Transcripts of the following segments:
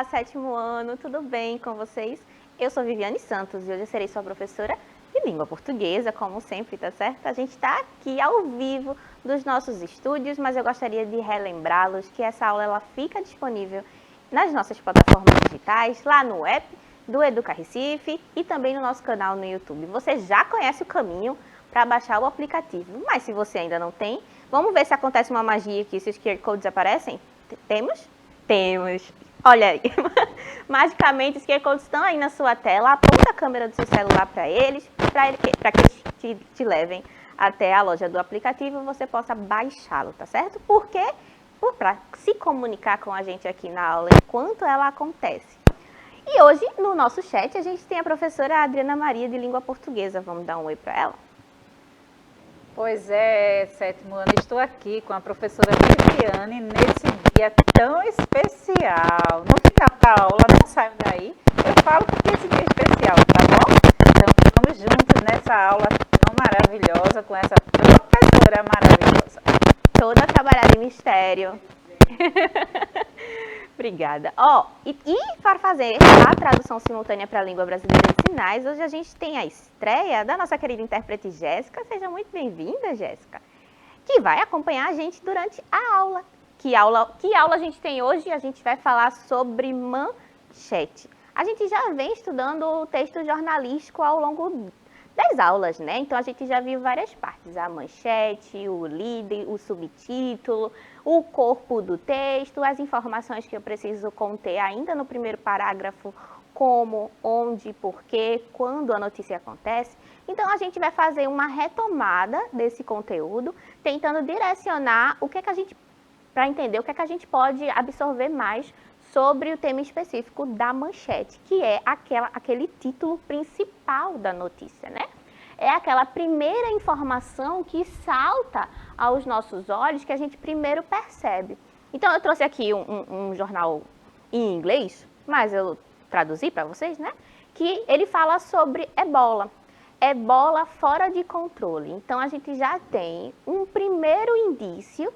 sétimo ano, tudo bem com vocês? Eu sou Viviane Santos e hoje eu serei sua professora de língua portuguesa, como sempre, tá certo? A gente está aqui ao vivo dos nossos estúdios, mas eu gostaria de relembrá-los que essa aula ela fica disponível nas nossas plataformas digitais, lá no app do Educa Recife e também no nosso canal no YouTube. Você já conhece o caminho para baixar o aplicativo, mas se você ainda não tem, vamos ver se acontece uma magia aqui, se os QR Codes aparecem? Temos? Temos. Olha aí, magicamente os QR Codes estão aí na sua tela, aponta a câmera do seu celular para eles, para que eles te levem até a loja do aplicativo e você possa baixá-lo, tá certo? Porque para se comunicar com a gente aqui na aula enquanto ela acontece. E hoje, no nosso chat, a gente tem a professora Adriana Maria de Língua Portuguesa. Vamos dar um oi para ela? Pois é, sétimo ano, estou aqui com a professora Viviane nesse dia tão especial. No final da aula, não saio daí, eu falo porque esse dia é especial, tá bom? Então, vamos juntos nessa aula tão maravilhosa com essa professora maravilhosa. Toda trabalhada em mistério. Obrigada. E para fazer a tradução simultânea para a língua brasileira de sinais, hoje a gente tem a estreia da nossa querida intérprete Jéssica. Seja muito bem-vinda, Jéssica, que vai acompanhar a gente durante a aula. Que aula a gente tem hoje? A gente vai falar sobre manchete. A gente já vem estudando o texto jornalístico ao longo das aulas, né? Então a gente já viu várias partes, a manchete, o líder, o subtítulo, o corpo do texto, as informações que eu preciso conter ainda no primeiro parágrafo, como, onde, porquê, quando a notícia acontece. Então a gente vai fazer uma retomada desse conteúdo, tentando direcionar o que é que a gente, para entender o que é que a gente pode absorver mais sobre o tema específico da manchete, que é aquele título principal da notícia, né? É aquela primeira informação que salta aos nossos olhos, que a gente primeiro percebe. Então, eu trouxe aqui um jornal em inglês, mas eu traduzi para vocês, né? Que ele fala sobre ebola. Ebola fora de controle. Então, a gente já tem um primeiro indício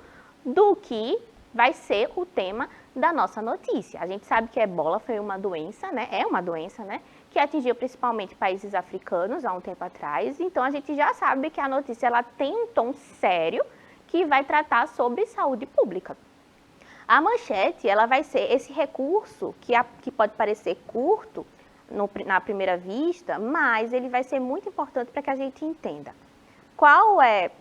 do que vai ser o tema da nossa notícia. A gente sabe que a ebola foi uma doença, né? É uma doença, né? Que atingiu principalmente países africanos há um tempo atrás. Então, a gente já sabe que a notícia ela tem um tom sério que vai tratar sobre saúde pública. A manchete ela vai ser esse recurso que pode parecer curto na primeira vista, mas ele vai ser muito importante para que a gente entenda qual é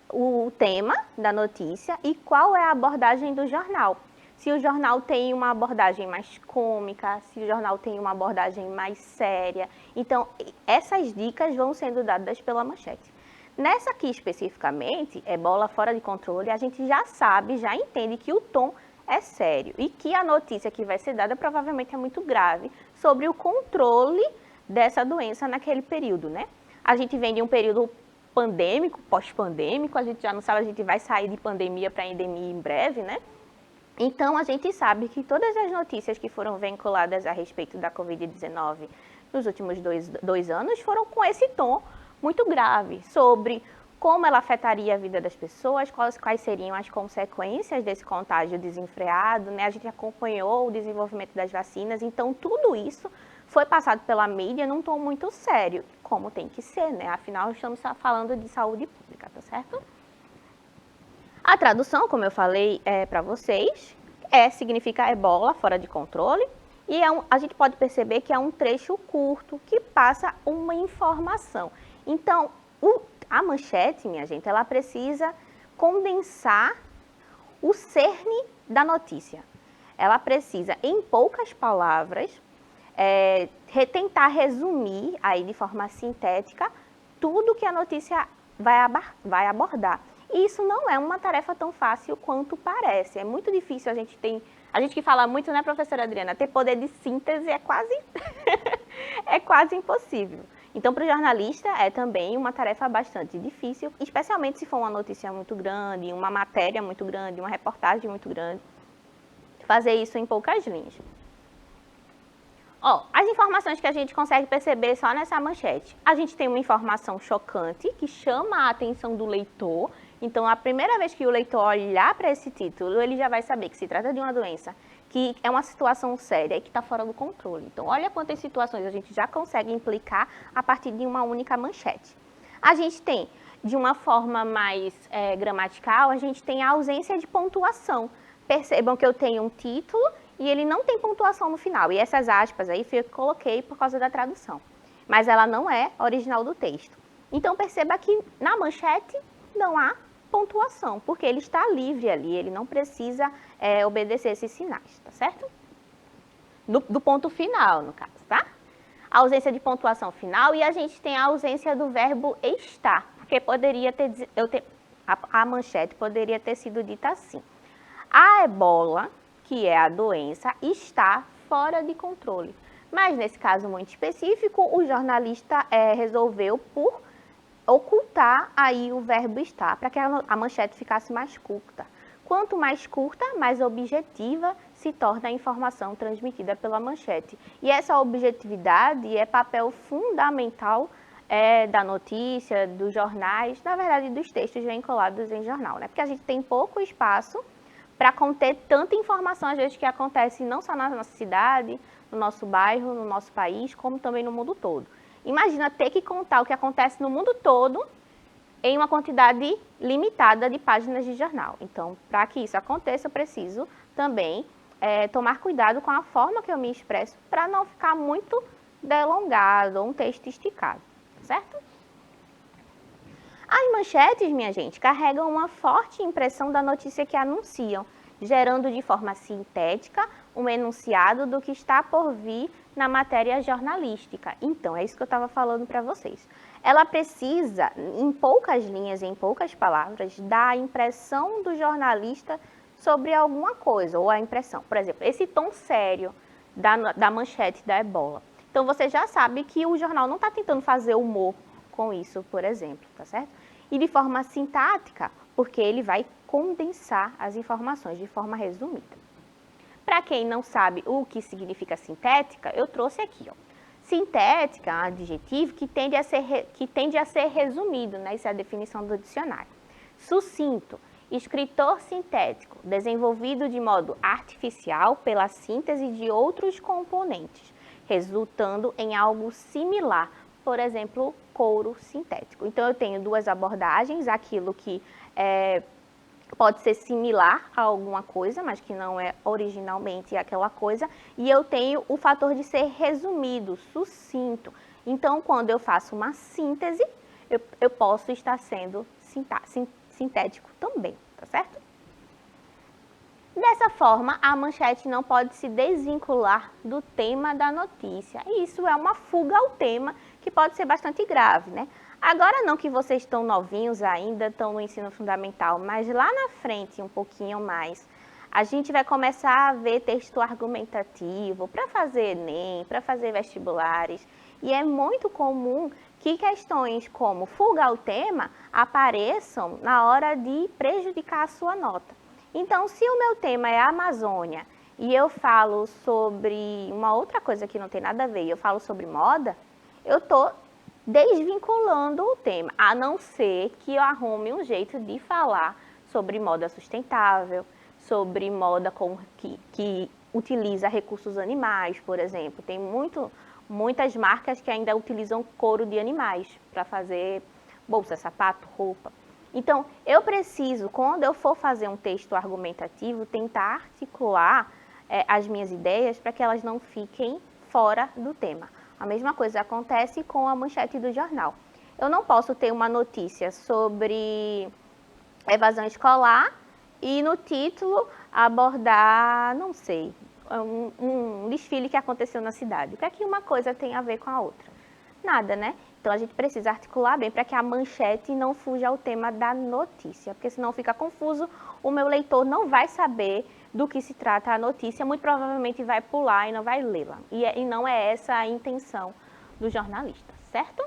o tema da notícia e qual é a abordagem do jornal. Se o jornal tem uma abordagem mais cômica, se o jornal tem uma abordagem mais séria. Então, essas dicas vão sendo dadas pela manchete. Nessa aqui especificamente, ebola fora de controle, a gente já sabe, já entende que o tom é sério e que a notícia que vai ser dada provavelmente é muito grave sobre o controle dessa doença naquele período, né? A gente vem de um período pandêmico, pós-pandêmico, a gente já não sabe, a gente vai sair de pandemia para endemia em breve, né? Então, a gente sabe que todas as notícias que foram vinculadas a respeito da Covid-19 nos últimos dois anos foram com esse tom muito grave, sobre como ela afetaria a vida das pessoas, quais seriam as consequências desse contágio desenfreado, né? A gente acompanhou o desenvolvimento das vacinas, então tudo isso foi passado pela mídia num tom muito sério, como tem que ser, né? Afinal, estamos falando de saúde pública, tá certo? A tradução, como eu falei para vocês, significa ebola fora de controle e a gente pode perceber que é um trecho curto que passa uma informação. Então, a manchete, minha gente, ela precisa condensar o cerne da notícia. Ela precisa, em poucas palavras, tentar resumir aí de forma sintética tudo que a notícia vai abordar. E isso não é uma tarefa tão fácil quanto parece. É muito difícil, a gente que fala muito, né, professora Adriana, ter poder de síntese é quase, é quase impossível. Então, para o jornalista é também uma tarefa bastante difícil, especialmente se for uma notícia muito grande, uma matéria muito grande, uma reportagem muito grande, fazer isso em poucas linhas. As informações que a gente consegue perceber só nessa manchete. A gente tem uma informação chocante que chama a atenção do leitor. Então, a primeira vez que o leitor olhar para esse título, ele já vai saber que se trata de uma doença que é uma situação séria e que está fora do controle. Então, olha quantas situações a gente já consegue implicar a partir de uma única manchete. A gente tem, de uma forma mais gramatical, a gente tem a ausência de pontuação. Percebam que eu tenho um título e ele não tem pontuação no final. E essas aspas aí eu coloquei por causa da tradução. Mas ela não é original do texto. Então, perceba que na manchete não há pontuação, porque ele está livre ali, ele não precisa obedecer esses sinais, tá certo? Do ponto final, no caso, tá? A ausência de pontuação final e a gente tem a ausência do verbo estar, porque poderia a manchete poderia ter sido dita assim: a ebola, que é a doença, está fora de controle. Mas nesse caso muito específico, o jornalista resolveu por ocultar aí o verbo estar, para que a manchete ficasse mais curta. Quanto mais curta, mais objetiva se torna a informação transmitida pela manchete. E essa objetividade é papel fundamental da notícia, dos jornais, na verdade dos textos vinculados em jornal, né? Porque a gente tem pouco espaço para conter tanta informação, às vezes, que acontece não só na nossa cidade, no nosso bairro, no nosso país, como também no mundo todo. Imagina ter que contar o que acontece no mundo todo em uma quantidade limitada de páginas de jornal. Então, para que isso aconteça, eu preciso também tomar cuidado com a forma que eu me expresso para não ficar muito delongado ou um texto esticado, certo? As manchetes, minha gente, carregam uma forte impressão da notícia que anunciam, gerando de forma sintética um enunciado do que está por vir na matéria jornalística. Então, é isso que eu estava falando para vocês. Ela precisa, em poucas linhas, em poucas palavras, dar a impressão do jornalista sobre alguma coisa, ou a impressão. Por exemplo, esse tom sério da manchete da ebola. Então, você já sabe que o jornal não está tentando fazer humor com isso, por exemplo, tá certo? E de forma sintática, porque ele vai condensar as informações de forma resumida. Para quem não sabe o que significa sintética, eu trouxe aqui, ó. Sintética é um adjetivo que tende a ser resumido, né? Essa é a definição do dicionário. Sucinto, escritor sintético, desenvolvido de modo artificial pela síntese de outros componentes, resultando em algo similar, por exemplo, couro sintético. Então, eu tenho duas abordagens, aquilo que pode ser similar a alguma coisa, mas que não é originalmente aquela coisa, e eu tenho o fator de ser resumido, sucinto. Então, quando eu faço uma síntese, eu posso estar sendo sintético também, tá certo? Dessa forma, a manchete não pode se desvincular do tema da notícia. E isso é uma fuga ao tema que pode ser bastante grave, né? Agora não que vocês estão novinhos ainda, estão no ensino fundamental, mas lá na frente, um pouquinho mais, a gente vai começar a ver texto argumentativo para fazer Enem, para fazer vestibulares. E é muito comum que questões como fuga ao tema apareçam na hora de prejudicar a sua nota. Então, se o meu tema é a Amazônia e eu falo sobre uma outra coisa que não tem nada a ver, eu falo sobre moda, eu estou desvinculando o tema, a não ser que eu arrume um jeito de falar sobre moda sustentável, sobre moda que utiliza recursos animais, por exemplo. Tem muitas marcas que ainda utilizam couro de animais para fazer bolsa, sapato, roupa. Então, eu preciso, quando eu for fazer um texto argumentativo, tentar articular as minhas ideias para que elas não fiquem fora do tema. A mesma coisa acontece com a manchete do jornal. Eu não posso ter uma notícia sobre evasão escolar e no título abordar, não sei, um desfile que aconteceu na cidade. O que é que uma coisa tem a ver com a outra? Nada, né? Então, a gente precisa articular bem para que a manchete não fuja ao tema da notícia, porque senão fica confuso, o meu leitor não vai saber do que se trata a notícia, muito provavelmente vai pular e não vai lê-la. E não é essa a intenção do jornalista, certo?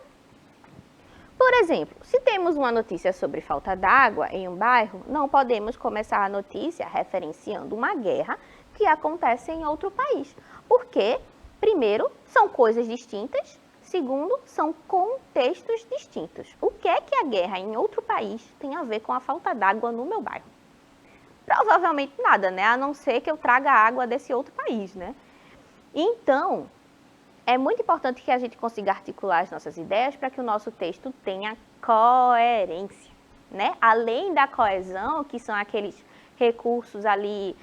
Por exemplo, se temos uma notícia sobre falta d'água em um bairro, não podemos começar a notícia referenciando uma guerra que acontece em outro país, porque, primeiro, são coisas distintas. Segundo, são contextos distintos. O que é que a guerra em outro país tem a ver com a falta d'água no meu bairro? Provavelmente nada, né? A não ser que eu traga água desse outro país, né? Então, é muito importante que a gente consiga articular as nossas ideias para que o nosso texto tenha coerência, né? Além da coesão, que são aqueles recursos ali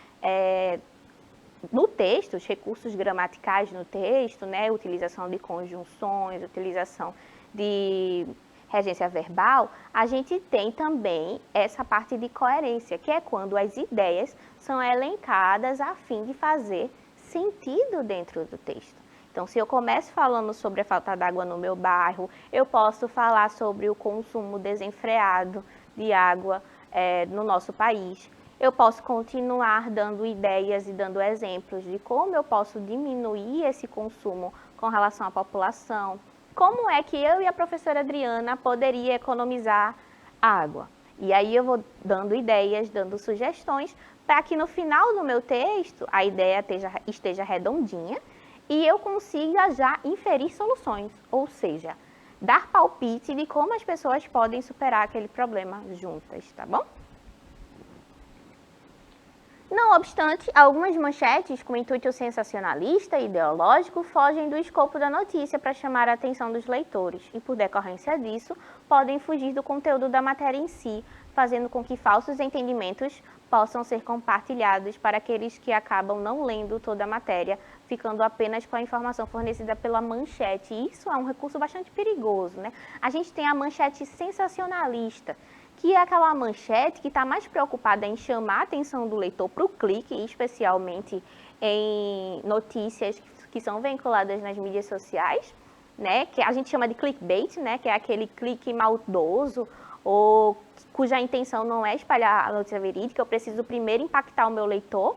no texto, os recursos gramaticais no texto, né? Utilização de conjunções, utilização de regência verbal, a gente tem também essa parte de coerência, que é quando as ideias são elencadas a fim de fazer sentido dentro do texto. Então, se eu começo falando sobre a falta d'água no meu bairro, eu posso falar sobre o consumo desenfreado de água no nosso país. Eu posso continuar dando ideias e dando exemplos de como eu posso diminuir esse consumo com relação à população. Como é que eu e a professora Adriana poderia economizar água? E aí eu vou dando ideias, dando sugestões, para que no final do meu texto a ideia esteja redondinha e eu consiga já inferir soluções, ou seja, dar palpite de como as pessoas podem superar aquele problema juntas, tá bom? Não obstante, algumas manchetes com intuito sensacionalista e ideológico fogem do escopo da notícia para chamar a atenção dos leitores e, por decorrência disso, podem fugir do conteúdo da matéria em si, fazendo com que falsos entendimentos possam ser compartilhados para aqueles que acabam não lendo toda a matéria, ficando apenas com a informação fornecida pela manchete. E isso é um recurso bastante perigoso, né? A gente tem a manchete sensacionalista, que é aquela manchete que está mais preocupada em chamar a atenção do leitor para o clique, especialmente em notícias que são vinculadas nas mídias sociais, né, que a gente chama de clickbait, né, que é aquele clique maldoso, ou cuja intenção não é espalhar a notícia verídica. Eu preciso primeiro impactar o meu leitor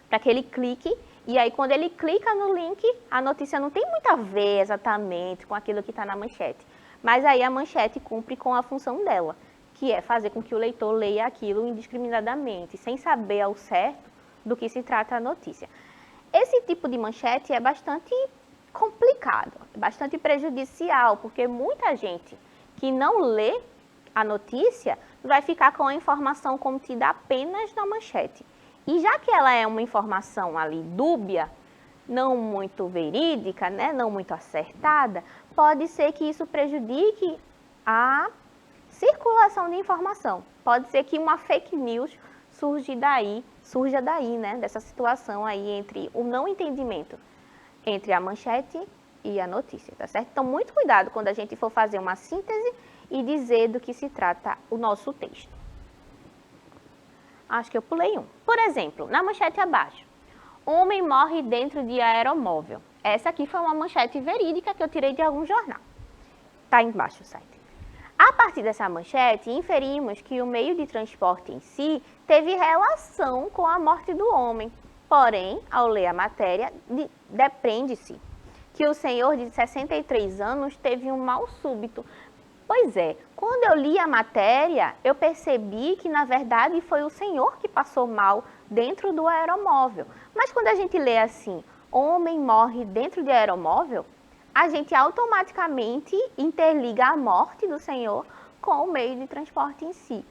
para que ele clique, e aí quando ele clica no link, a notícia não tem muito a ver exatamente com aquilo que está na manchete, mas aí a manchete cumpre com a função dela, que é fazer com que o leitor leia aquilo indiscriminadamente, sem saber ao certo do que se trata a notícia. Esse tipo de manchete é bastante complicado, bastante prejudicial, porque muita gente que não lê a notícia vai ficar com a informação contida apenas na manchete. E já que ela é uma informação ali dúbia, não muito verídica, né, não muito acertada, pode ser que isso prejudique a circulação de informação. Pode ser que uma fake news surja daí, né, dessa situação aí entre o não entendimento entre a manchete e a notícia, tá certo? Então, muito cuidado quando a gente for fazer uma síntese e dizer do que se trata o nosso texto. Acho que eu pulei um. Por exemplo, na manchete abaixo, homem morre dentro de aeromóvel. Essa aqui foi uma manchete verídica que eu tirei de algum jornal. Tá embaixo o site. A partir dessa manchete, inferimos que o meio de transporte em si teve relação com a morte do homem. Porém, ao ler a matéria, depreende-se que o senhor de 63 anos teve um mal súbito. Pois é, quando eu li a matéria, eu percebi que, na verdade, foi o senhor que passou mal dentro do aeromóvel. Mas quando a gente lê assim, homem morre dentro de aeromóvel, a gente automaticamente interliga a morte do senhor com o meio de transporte em si.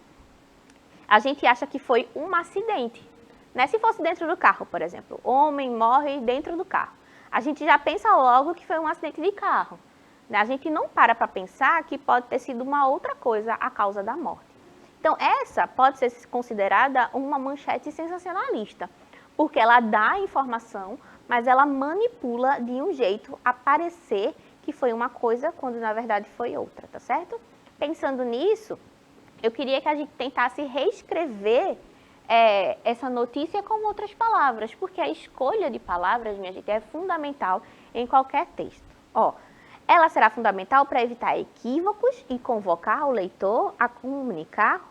A gente acha que foi um acidente, né? Se fosse dentro do carro, por exemplo, homem morre dentro do carro, a gente já pensa logo que foi um acidente de carro. A gente não para pensar que pode ter sido uma outra coisa a causa da morte. Então, essa pode ser considerada uma manchete sensacionalista, porque ela dá a informação, mas ela manipula de um jeito a parecer que foi uma coisa, quando na verdade foi outra, tá certo? Pensando nisso, eu queria que a gente tentasse reescrever essa notícia com outras palavras, porque a escolha de palavras, minha gente, é fundamental em qualquer texto. Ó, ela será fundamental para evitar equívocos e convocar o leitor a comunicar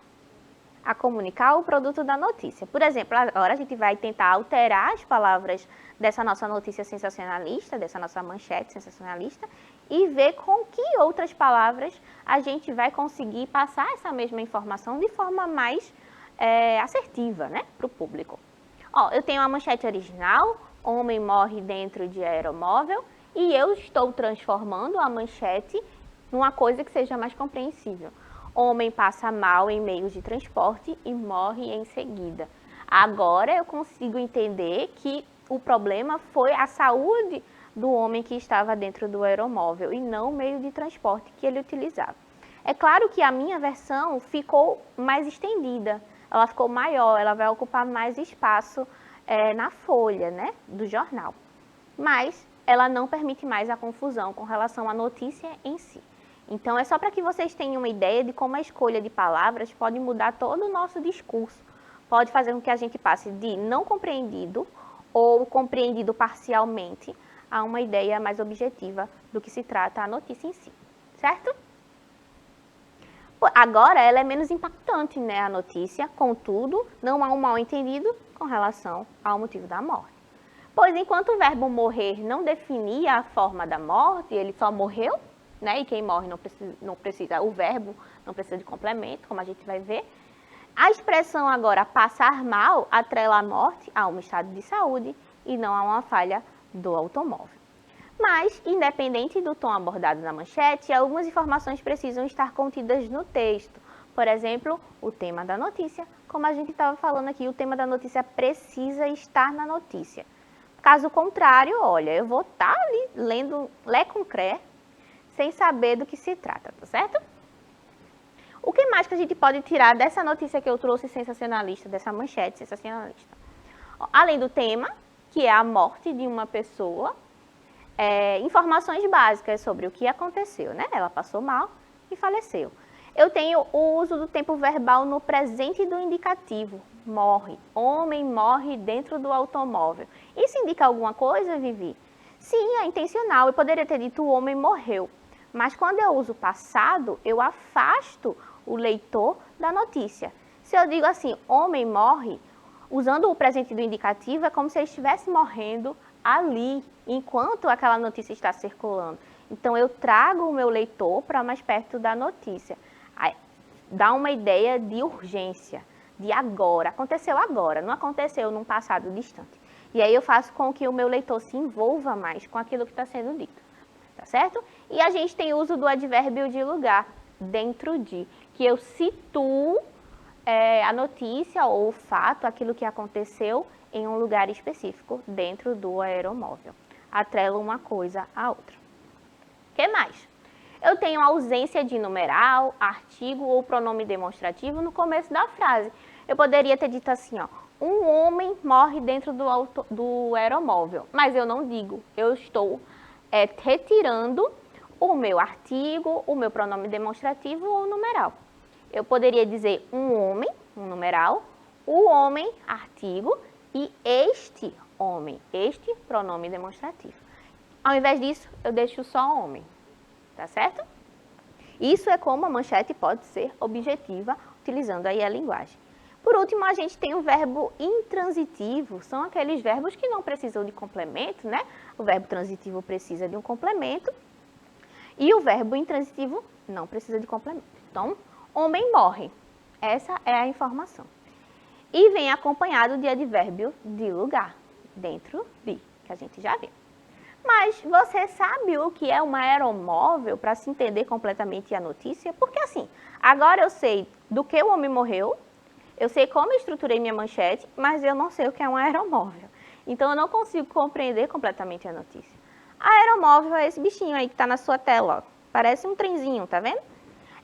o produto da notícia. Por exemplo, agora a gente vai tentar alterar as palavras dessa nossa notícia sensacionalista, dessa nossa manchete sensacionalista, e ver com que outras palavras a gente vai conseguir passar essa mesma informação de forma mais assertiva, né, para o público. Ó, eu tenho a manchete original, homem morre dentro de aeromóvel, e eu estou transformando a manchete numa coisa que seja mais compreensível. Homem passa mal em meios de transporte e morre em seguida. Agora eu consigo entender que o problema foi a saúde do homem que estava dentro do aeromóvel e não o meio de transporte que ele utilizava. É claro que a minha versão ficou mais estendida, ela ficou maior, ela vai ocupar mais espaço na folha, né, do jornal. Mas ela não permite mais a confusão com relação à notícia em si. Então, é só para que vocês tenham uma ideia de como a escolha de palavras pode mudar todo o nosso discurso. Pode fazer com que a gente passe de não compreendido ou compreendido parcialmente a uma ideia mais objetiva do que se trata a notícia em si, certo? Agora, ela é menos impactante, né, a notícia, contudo, não há um mal-entendido com relação ao motivo da morte. Pois enquanto o verbo morrer não definia a forma da morte, ele só morreu, né, e quem morre não precisa, o verbo não precisa de complemento, como a gente vai ver. A expressão agora passar mal atrela a morte a um estado de saúde e não a uma falha do automóvel. Mas, independente do tom abordado na manchete, algumas informações precisam estar contidas no texto. Por exemplo, o tema da notícia, como a gente estava falando aqui, o tema da notícia precisa estar na notícia. Caso contrário, olha, eu vou estar ali lendo lé com cré, sem saber do que se trata, tá certo? O que mais que a gente pode tirar dessa notícia que eu trouxe sensacionalista, dessa manchete sensacionalista? Além do tema, que é a morte de uma pessoa, informações básicas sobre o que aconteceu, né? Ela passou mal e faleceu. Eu tenho o uso do tempo verbal no presente do indicativo, morre. Homem morre dentro do automóvel. Isso indica alguma coisa, Vivi? Sim, é intencional. Eu poderia ter dito o homem morreu. Mas quando eu uso passado, eu afasto o leitor da notícia. Se eu digo assim, homem morre, usando o presente do indicativo, é como se ele estivesse morrendo ali, enquanto aquela notícia está circulando. Então, eu trago o meu leitor para mais perto da notícia. Aí, dá uma ideia de urgência, de agora. Aconteceu agora, não aconteceu num passado distante. E aí eu faço com que o meu leitor se envolva mais com aquilo que está sendo dito. Tá certo? E a gente tem uso do advérbio de lugar, dentro de, que eu situo a notícia ou o fato, aquilo que aconteceu em um lugar específico dentro do aeromóvel. Atrelo uma coisa à outra. O que mais? Eu tenho ausência de numeral, artigo ou pronome demonstrativo no começo da frase. Eu poderia ter dito assim, ó, um homem morre dentro do aeromóvel, mas eu não digo, eu estou retirando o meu artigo, o meu pronome demonstrativo ou numeral. Eu poderia dizer um homem, um numeral, o homem, artigo, e este homem, este pronome demonstrativo. Ao invés disso, eu deixo só homem, tá certo? Isso é como a manchete pode ser objetiva, utilizando aí a linguagem. Por último, a gente tem o verbo intransitivo, são aqueles verbos que não precisam de complemento, né? O verbo transitivo precisa de um complemento e o verbo intransitivo não precisa de complemento. Então, homem morre, essa é a informação. E vem acompanhado de advérbio de lugar, dentro de, que a gente já viu. Mas você sabe o que é um aeromóvel para se entender completamente a notícia? Porque assim, agora eu sei do que o homem morreu, eu sei como eu estruturei minha manchete, mas eu não sei o que é um aeromóvel. Então, eu não consigo compreender completamente a notícia. Aeromóvel é esse bichinho aí que está na sua tela, ó. Parece um trenzinho, tá vendo?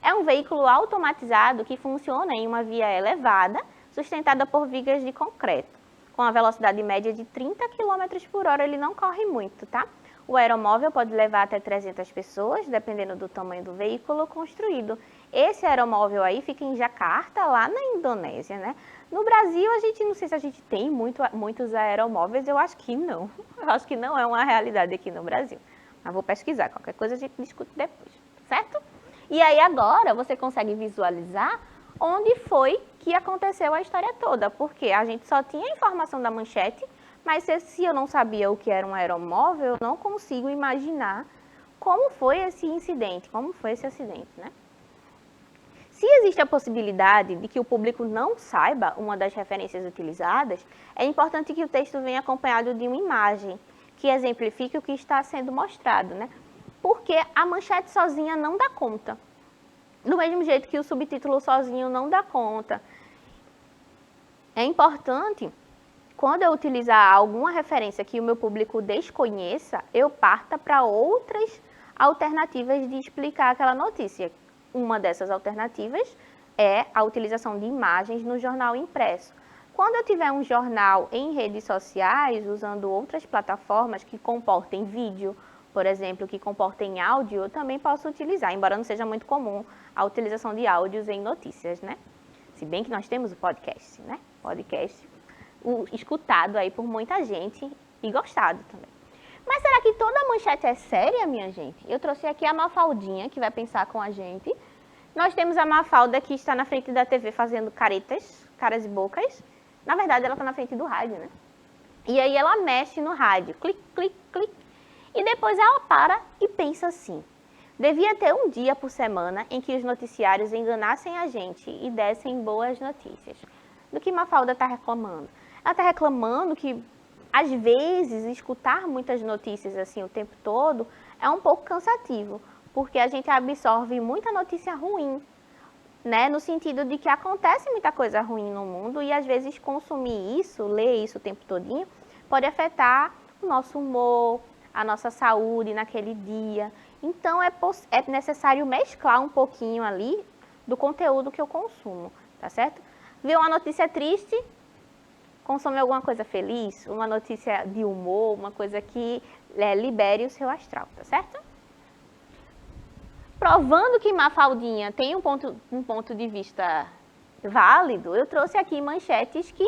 É um veículo automatizado que funciona em uma via elevada, sustentada por vigas de concreto. Com a velocidade média de 30 km por hora, ele não corre muito, tá? O aeromóvel pode levar até 300 pessoas, dependendo do tamanho do veículo construído. Esse aeromóvel aí fica em Jakarta, lá na Indonésia, né? No Brasil, a gente não sei se a gente tem muitos aeromóveis, eu acho que não. Eu acho que não é uma realidade aqui no Brasil. Mas vou pesquisar, qualquer coisa a gente discute depois, certo? E aí agora você consegue visualizar onde foi que aconteceu a história toda, porque a gente só tinha a informação da manchete, mas se eu não sabia o que era um aeromóvel, eu não consigo imaginar como foi esse incidente, como foi esse acidente, né? Se existe a possibilidade de que o público não saiba uma das referências utilizadas, é importante que o texto venha acompanhado de uma imagem que exemplifique o que está sendo mostrado, né? Porque a manchete sozinha não dá conta. Do mesmo jeito que o subtítulo sozinho não dá conta. É importante, quando eu utilizar alguma referência que o meu público desconheça, eu parta para outras alternativas de explicar aquela notícia. Uma dessas alternativas é a utilização de imagens no jornal impresso. Quando eu tiver um jornal em redes sociais, usando outras plataformas que comportem vídeo, por exemplo, que comportem áudio, eu também posso utilizar, embora não seja muito comum a utilização de áudios em notícias, né? Se bem que nós temos o podcast, né? Podcast escutado aí por muita gente e gostado também. Mas será que toda manchete é séria, minha gente? Eu trouxe aqui a Mafaldinha, que vai pensar com a gente. Nós temos a Mafalda, que está na frente da TV fazendo caretas, caras e bocas. Na verdade, ela está na frente do rádio, né? E aí ela mexe no rádio, clique, clique, clique. E depois ela para e pensa assim: devia ter um dia por semana em que os noticiários enganassem a gente e dessem boas notícias. Do que Mafalda está reclamando? Ela está reclamando que, às vezes, escutar muitas notícias assim o tempo todo é um pouco cansativo, porque a gente absorve muita notícia ruim, né? No sentido de que acontece muita coisa ruim no mundo e, às vezes, consumir isso, ler isso o tempo todinho, pode afetar o nosso humor, a nossa saúde naquele dia. Então, é necessário mesclar um pouquinho ali do conteúdo que eu consumo, tá certo? Viu uma notícia triste? Consome alguma coisa feliz, uma notícia de humor, uma coisa que libere o seu astral, tá certo? Provando que Mafaldinha tem um ponto de vista válido, eu trouxe aqui manchetes que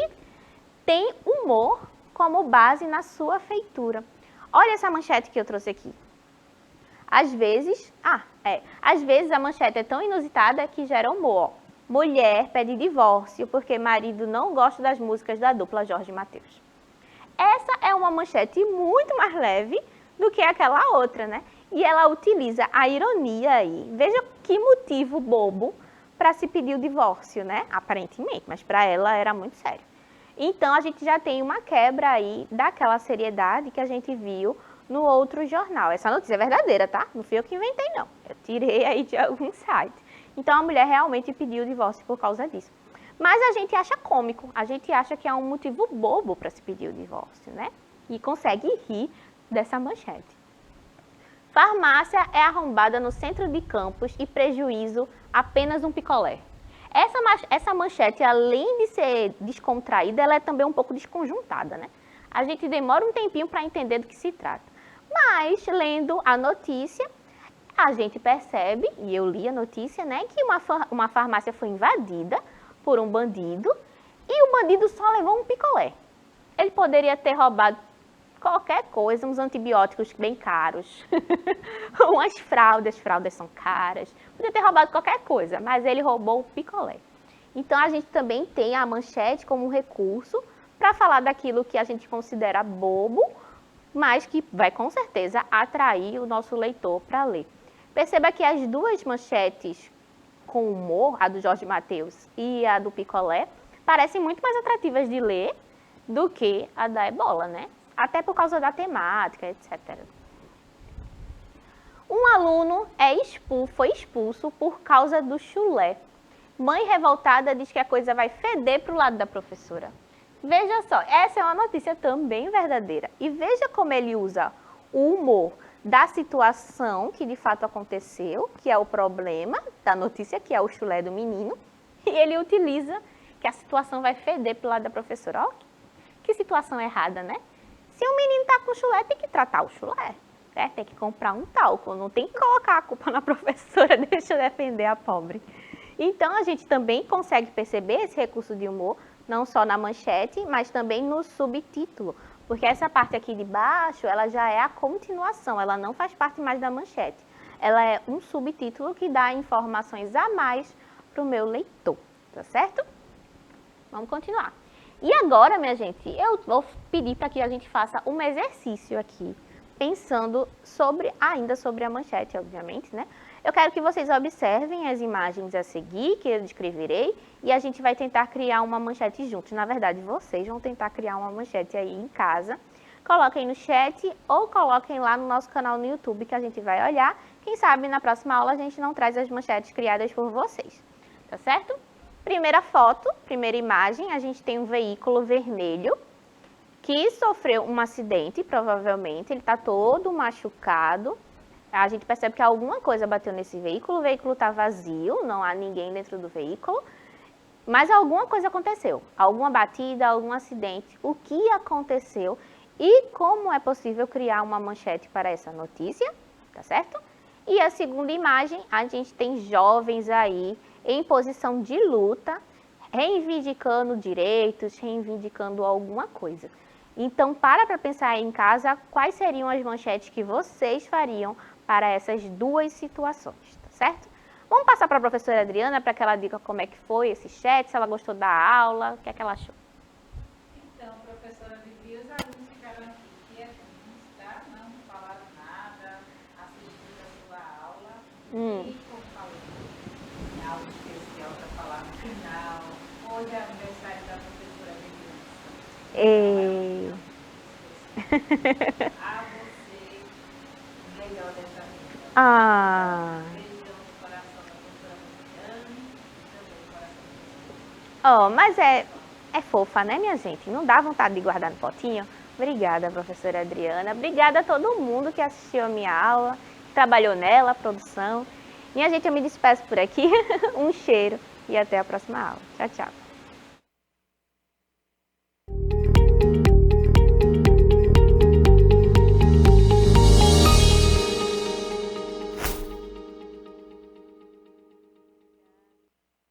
têm humor como base na sua feitura. Olha essa manchete que eu trouxe aqui. Às vezes a manchete é tão inusitada que gera humor. Mulher pede divórcio porque marido não gosta das músicas da dupla Jorge Mateus. Essa é uma manchete muito mais leve do que aquela outra, né? E ela utiliza a ironia aí. Veja que motivo bobo para se pedir o divórcio, né? Aparentemente, mas para ela era muito sério. Então, a gente já tem uma quebra aí daquela seriedade que a gente viu no outro jornal. Essa notícia é verdadeira, tá? Não fui eu que inventei, não. Eu tirei aí de algum site. Então, a mulher realmente pediu o divórcio por causa disso. Mas a gente acha cômico, a gente acha que é um motivo bobo para se pedir o divórcio, né? E consegue rir dessa manchete. Farmácia é arrombada no centro de Campos e prejuízo apenas um picolé. Essa manchete, além de ser descontraída, ela é também um pouco desconjuntada, né? A gente demora um tempinho para entender do que se trata. Mas, lendo a notícia, a gente percebe, e eu li a notícia, né, que uma farmácia foi invadida por um bandido e o bandido só levou um picolé. Ele poderia ter roubado qualquer coisa, uns antibióticos bem caros, umas fraldas são caras, podia ter roubado qualquer coisa, mas ele roubou o picolé. Então, a gente também tem a manchete como um recurso para falar daquilo que a gente considera bobo, mas que vai com certeza atrair o nosso leitor para ler. Perceba que as duas manchetes com humor, a do Jorge Mateus e a do picolé, parecem muito mais atrativas de ler do que a da Ebola, né? Até por causa da temática, etc. Um aluno foi expulso por causa do chulé. Mãe revoltada diz que a coisa vai feder para o lado da professora. Veja só, essa é uma notícia também verdadeira. E veja como ele usa o humor da situação que de fato aconteceu, que é o problema da notícia, que é o chulé do menino, e ele utiliza que a situação vai feder para o lado da professora. Ó, que situação errada, né? Se o menino está com chulé, tem que tratar o chulé, né? Tem que comprar um talco, não tem que colocar a culpa na professora, deixa eu defender a pobre. Então, a gente também consegue perceber esse recurso de humor, não só na manchete, mas também no subtítulo. Porque essa parte aqui de baixo, ela já é a continuação, ela não faz parte mais da manchete. Ela é um subtítulo que dá informações a mais para o meu leitor, tá certo? Vamos continuar. E agora, minha gente, eu vou pedir para que a gente faça um exercício aqui, pensando ainda sobre a manchete, obviamente, né? Eu quero que vocês observem as imagens a seguir, que eu descreverei, e a gente vai tentar criar uma manchete juntos. Na verdade, vocês vão tentar criar uma manchete aí em casa. Coloquem no chat ou coloquem lá no nosso canal no YouTube, que a gente vai olhar, Quem sabe na próxima aula a gente não traz as manchetes criadas por vocês, tá certo? Primeira foto, primeira imagem, a gente tem um veículo vermelho que sofreu um acidente, provavelmente, ele está todo machucado. A gente percebe que alguma coisa bateu nesse veículo, o veículo está vazio, não há ninguém dentro do veículo, mas alguma coisa aconteceu, alguma batida, algum acidente. O que aconteceu e como é possível criar uma manchete para essa notícia, tá certo? E a segunda imagem, a gente tem jovens aí em posição de luta, reivindicando direitos, reivindicando alguma coisa. Então, para pensar aí em casa, quais seriam as manchetes que vocês fariam para essas duas situações, tá certo? Vamos passar para a professora Adriana para que ela diga como é que foi esse chat, se ela gostou da aula, o que é que ela achou. Então, professora Vivi, os alunos ficaram aqui quietinhos, tá? Não falaram nada, assistiram a sua aula. E como falei, tem aula especial para falar no final. Hoje é aniversário da professora Vivi. A você, o melhor dessa vida. Ah. Beijão no coração da professora Viviane e também no coração Oh, mas é fofa, né, minha gente? Não dá vontade de guardar no potinho? Obrigada, professora Adriana. Obrigada a todo mundo que assistiu a minha aula, que trabalhou nela, a produção. Minha gente, eu me despeço por aqui. Um cheiro e até a próxima aula. Tchau, tchau.